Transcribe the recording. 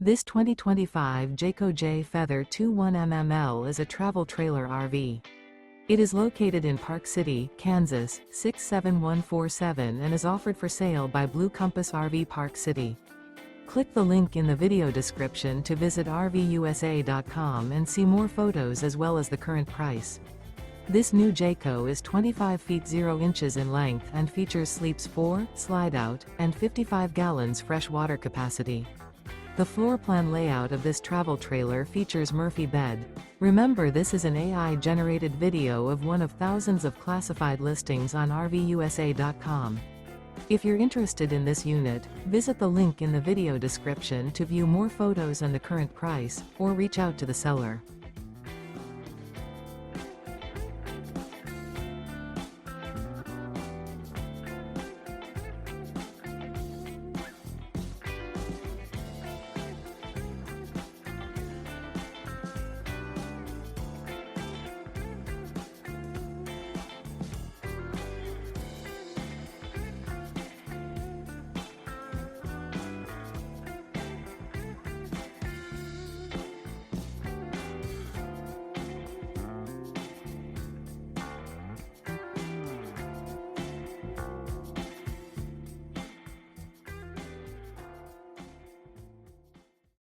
This 2025 Jayco Jay Feather 21mml is a travel trailer RV. It is located in Park City, Kansas, 67147 and is offered for sale by Blue Compass RV Park City. Click the link in the video description to visit RVUSA.com and see more photos as well as the current price. This new Jayco is 25 feet 0 inches in length and features sleeps 4, Slideout, and 55 gallons fresh water capacity. The floor plan layout of this travel trailer features Murphy bed. Remember, this is an AI-generated video of one of thousands of classified listings on RVUSA.com. If you're interested in this unit, visit the link in the video description to view more photos and the current price, or reach out to the seller.